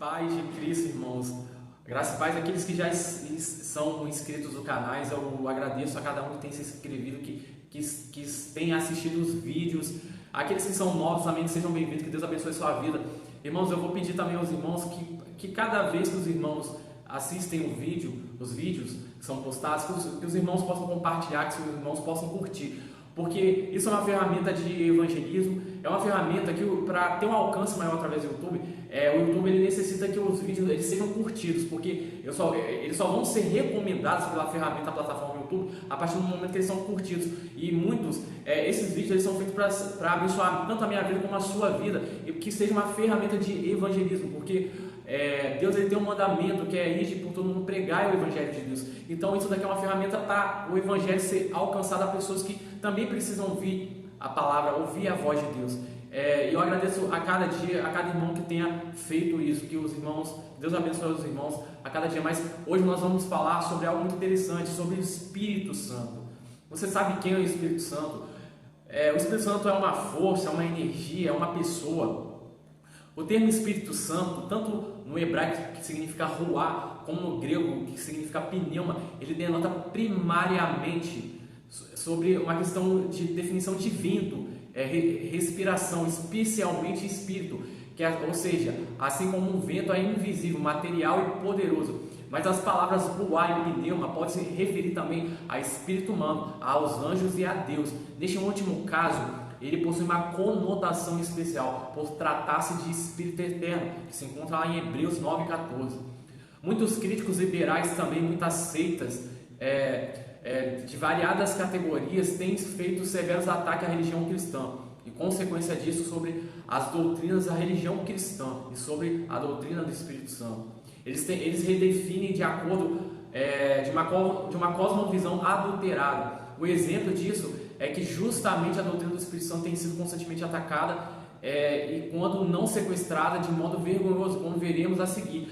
paz de Cristo, irmãos. Graças e paz àqueles que já são inscritos no canal. Eu agradeço a cada um que tem se inscrevido, que tem assistido os vídeos. Aqueles que são novos também, que sejam bem-vindos, que Deus abençoe a sua vida. Irmãos, eu vou pedir também aos irmãos que cada vez que os irmãos assistem os vídeos que são postados, que os irmãos possam compartilhar, que os irmãos possam curtir. Porque isso é uma ferramenta de evangelismo, é uma ferramenta que para ter um alcance maior através do YouTube, o YouTube ele necessita que os vídeos eles sejam curtidos, porque eles só vão ser recomendados pela ferramenta, a plataforma YouTube, a partir do momento que eles são curtidos. E muitos, esses vídeos eles são feitos para abençoar tanto a minha vida como a sua vida, e que seja uma ferramenta de evangelismo, porque Deus ele tem um mandamento que é ir por todo mundo pregar o evangelho de Deus. Então isso daqui é uma ferramenta para o evangelho ser alcançado a pessoas que também precisam ouvir a palavra, ouvir a voz de Deus. E eu agradeço a cada dia, a cada irmão que tenha feito isso, que os irmãos, Deus abençoe os irmãos a cada dia. Mas hoje nós vamos falar sobre algo muito interessante, sobre o Espírito Santo. Você sabe quem é o Espírito Santo? O Espírito Santo é uma força, é uma energia, é uma pessoa. O termo Espírito Santo, tanto no hebraico que significa ruá, como no grego que significa pneuma, ele denota primariamente sobre uma questão de definição de vento, respiração, especialmente espírito, ou seja, assim como um vento é invisível, material e poderoso. Mas as palavras ruá e pneuma podem se referir também a espírito humano, aos anjos e a Deus. Neste último caso, ele possui uma conotação especial, por tratar-se de espírito eterno, que se encontra lá em Hebreus 9,14. Muitos críticos liberais também, muitas seitas de variadas categorias têm feito severos ataques à religião cristã e, consequência disso, sobre as doutrinas da religião cristã e sobre a doutrina do Espírito Santo. Eles redefinem de acordo de uma cosmovisão adulterada. O exemplo disso é que justamente a doutrina do Espírito Santo tem sido constantemente atacada e quando não sequestrada de modo vergonhoso, como veremos a seguir.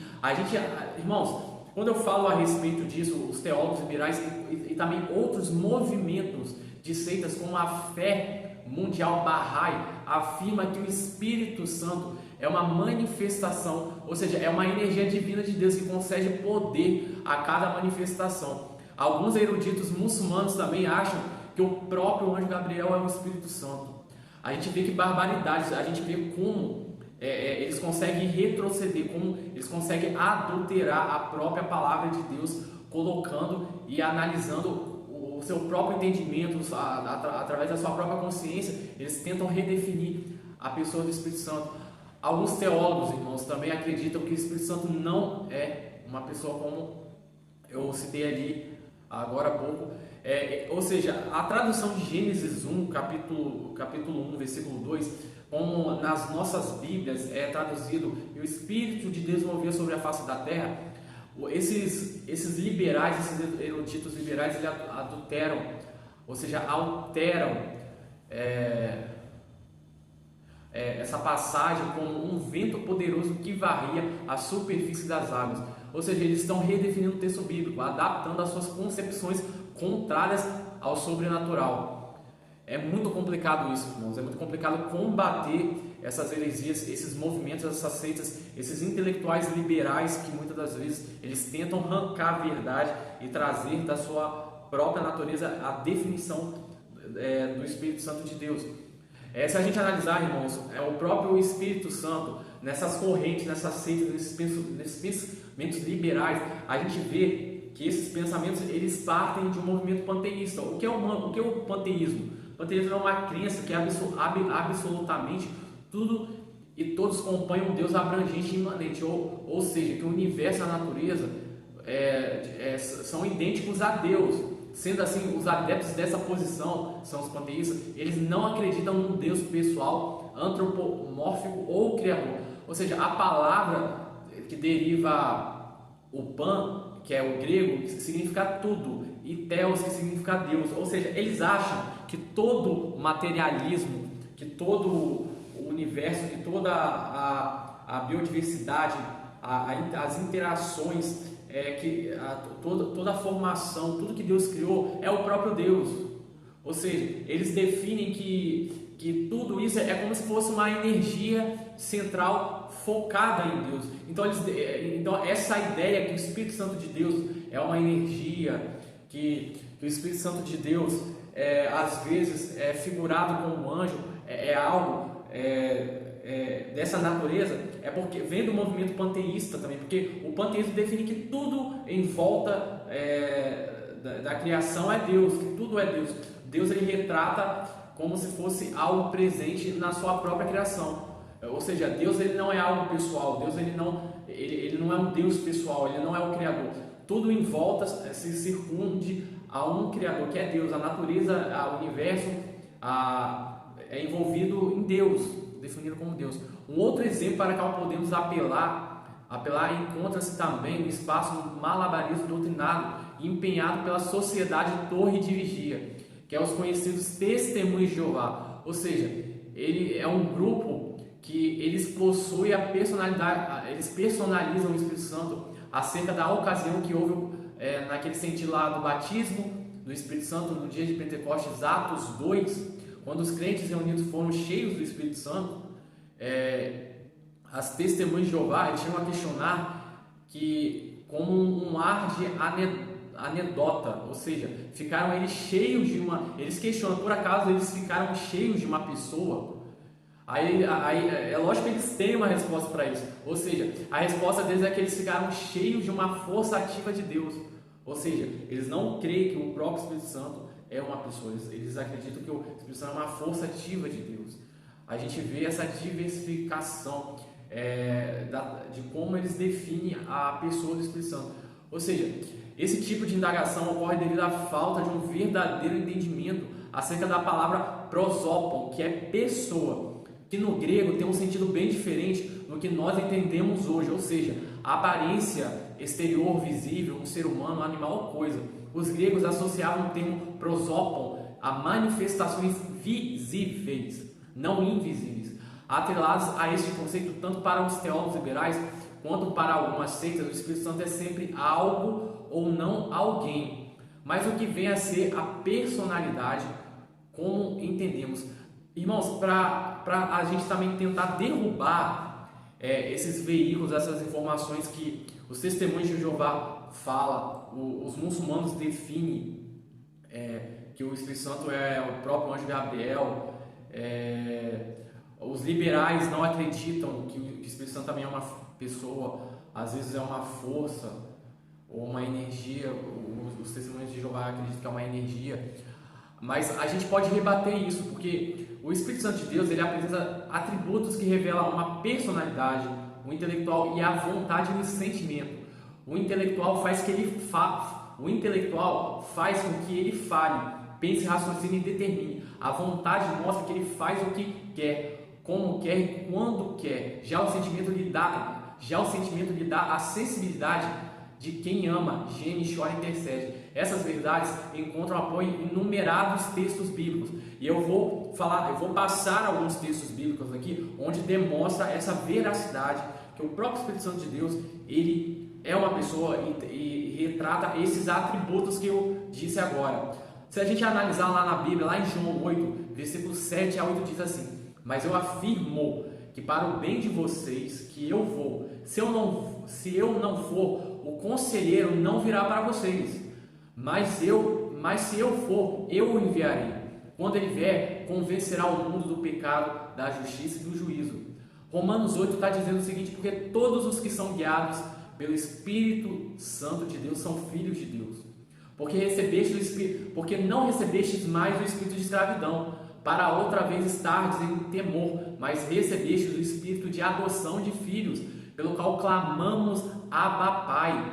Irmãos, quando eu falo a respeito disso, os teólogos liberais e também outros movimentos de seitas como a Fé Mundial Bahá'í afirma que o Espírito Santo é uma manifestação, ou seja, é uma energia divina de Deus que concede poder a cada manifestação. Alguns eruditos muçulmanos também acham que o próprio anjo Gabriel é o Espírito Santo. A gente vê que barbaridades, a gente vê como eles conseguem retroceder, como eles conseguem adulterar a própria palavra de Deus, colocando e analisando o seu próprio entendimento, através da sua própria consciência, eles tentam redefinir a pessoa do Espírito Santo. Alguns teólogos, irmãos, também acreditam que o Espírito Santo não é uma pessoa como eu citei ali agora há pouco. Ou seja, a tradução de Gênesis 1, capítulo 1, versículo 2, como nas nossas Bíblias é traduzido, e o Espírito de Deus movia sobre a face da terra, esses liberais, esses eruditos liberais, eles adulteram, ou seja, alteram essa passagem como um vento poderoso que varria a superfície das águas. Ou seja, eles estão redefinindo o texto bíblico, adaptando as suas concepções contrárias ao sobrenatural. É muito complicado isso, irmãos. É muito complicado combater essas heresias, esses movimentos, essas seitas, esses intelectuais liberais que muitas das vezes eles tentam arrancar a verdade e trazer da sua própria natureza a definição do Espírito Santo de Deus. Se a gente analisar, irmãos, o próprio Espírito Santo, nessas correntes, nessas seitas, nesses pensamentos liberais, a gente vê que esses pensamentos eles partem de um movimento panteísta. O que é o panteísmo? O panteísmo é uma crença que absolutamente tudo e todos compõem um Deus abrangente e imanente, ou seja, que o universo e a natureza são idênticos a Deus. Sendo assim, os adeptos dessa posição são os panteístas. Eles não acreditam num Deus pessoal, antropomórfico ou criador. Ou seja, a palavra que deriva o pan, que é o grego, que significa tudo, e theos, que significa Deus. Ou seja, eles acham que todo materialismo, que todo o universo, que toda a biodiversidade, as interações, toda a formação, tudo que Deus criou é o próprio Deus. Ou seja, eles definem que tudo isso é como se fosse uma energia central focada em Deus. Então essa ideia que o Espírito Santo de Deus é uma energia, que o Espírito Santo de Deus às vezes é figurado como um anjo, algo dessa natureza, é porque vem do movimento panteísta também, porque o panteísmo define que tudo em volta da criação é Deus, que tudo é Deus. Deus ele retrata como se fosse algo presente na sua própria criação. Ou seja, Deus ele não é algo pessoal, Deus ele não é um Deus pessoal, ele não é o Criador. Tudo em volta se circunde a um Criador, que é Deus. A natureza, o universo é envolvido em Deus, definido como Deus. Um outro exemplo para qual podemos apelar encontra-se também no espaço do malabarismo doutrinado empenhado pela sociedade Torre de Vigia, que é os conhecidos Testemunhos de Jeová. Ou seja, ele é um grupo que eles possuem a personalidade, eles personalizam o Espírito Santo acerca da ocasião que houve naquele sentido lá do batismo do Espírito Santo no dia de Pentecostes, Atos 2, quando os crentes reunidos foram cheios do Espírito Santo. As Testemunhas de Jeová eles chegam a questionar que como um ar de anedota, ou seja, ficaram eles cheios de eles questionam, por acaso eles ficaram cheios de uma pessoa? Aí é lógico que eles têm uma resposta para isso, ou seja, a resposta deles é que eles ficaram cheios de uma força ativa de Deus, ou seja, eles não creem que o próprio Espírito Santo é uma pessoa, eles acreditam que o Espírito Santo é uma força ativa de Deus. A gente vê essa diversificação de como eles definem a pessoa do Espírito Santo, ou seja, esse tipo de indagação ocorre devido à falta de um verdadeiro entendimento acerca da palavra prosopon, que é pessoa, que no grego tem um sentido bem diferente do que nós entendemos hoje, ou seja, a aparência exterior visível, um ser humano, um animal ou coisa. Os gregos associavam o termo prosopon a manifestações visíveis, não invisíveis, atrelados a este conceito tanto para os teólogos liberais quanto para algumas seitas. O Espírito Santo é sempre algo ou não alguém, mas o que vem a ser a personalidade, como entendemos. Irmãos, para a gente também tentar derrubar esses veículos, essas informações que os Testemunhos de Jeová falam, os muçulmanos definem que o Espírito Santo é o próprio anjo Gabriel, os liberais não acreditam que o Espírito Santo também é uma pessoa, às vezes é uma força ou uma energia. Os Testemunhos de Jeová acreditam que é uma energia, mas a gente pode rebater isso, porque o Espírito Santo de Deus ele apresenta atributos que revelam uma personalidade, o intelectual e a vontade e o sentimento. O intelectual faz com que ele fale, pense, raciocine e determine. A vontade mostra que ele faz o que quer, como quer e quando quer. Já o sentimento lhe dá a sensibilidade de quem ama, geme, chora e intercede. Essas verdades encontram apoio em inumerados textos bíblicos. E eu vou passar alguns textos bíblicos aqui, onde demonstra essa veracidade, que o próprio Espírito Santo de Deus, ele é uma pessoa e retrata esses atributos que eu disse agora. Se a gente analisar lá na Bíblia, lá em João 8, versículos 7 a 8, diz assim: mas eu afirmo que para o bem de vocês que eu vou, se eu não for, o conselheiro não virá para vocês, mas se eu for, eu o enviarei. Quando ele vier, convencerá o mundo do pecado, da justiça e do juízo. Romanos 8 está dizendo o seguinte: porque todos os que são guiados pelo Espírito Santo de Deus são filhos de Deus. Porque não recebestes mais o espírito de escravidão, para outra vez estardes em temor, mas recebestes o espírito de adoção de filhos, pelo qual clamamos Abba Pai.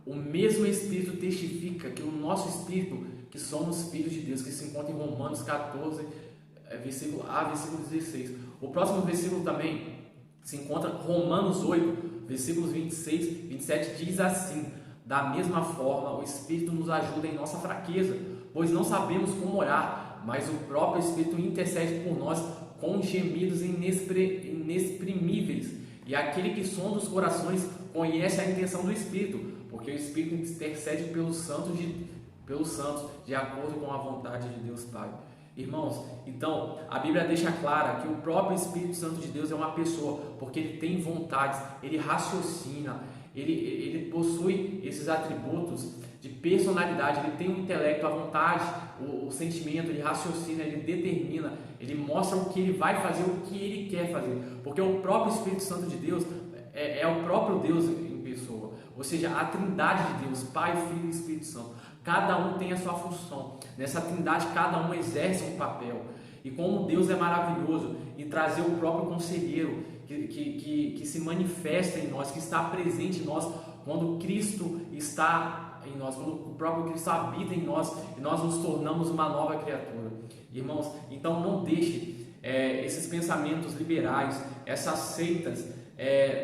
O mesmo Espírito testifica que o nosso Espírito, que somos filhos de Deus, que se encontra em Romanos 14, versículo A, versículo 16. O próximo versículo também se encontra Romanos 8, versículos 26 e 27, diz assim: da mesma forma, o Espírito nos ajuda em nossa fraqueza, pois não sabemos como orar, mas o próprio Espírito intercede por nós com gemidos inexprimíveis. E aquele que sonda os corações conhece a intenção do Espírito, porque o Espírito intercede pelos santos de acordo com a vontade de Deus Pai. Irmãos, então a Bíblia deixa clara que o próprio Espírito Santo de Deus é uma pessoa, porque ele tem vontades, ele raciocina, ele possui esses atributos de personalidade, ele tem o intelecto, a vontade, o sentimento, ele raciocina, ele determina, ele mostra o que ele vai fazer, o que ele quer fazer, porque o próprio Espírito Santo de Deus é o próprio Deus em pessoa, ou seja, a trindade de Deus, Pai, Filho e Espírito Santo. Cada um tem a sua função, nessa trindade cada um exerce um papel, e como Deus é maravilhoso em trazer o próprio conselheiro que se manifesta em nós, que está presente em nós quando Cristo está em nós, quando o próprio Cristo habita em nós e nós nos tornamos uma nova criatura. Irmãos, então não deixe esses pensamentos liberais, essas seitas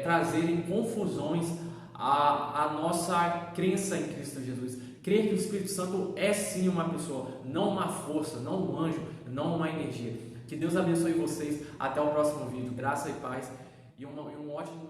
trazerem confusões à nossa crença em Cristo Jesus. Crer que o Espírito Santo é sim uma pessoa, não uma força, não um anjo, não uma energia. Que Deus abençoe vocês. Até o próximo vídeo. Graça e paz e um ótimo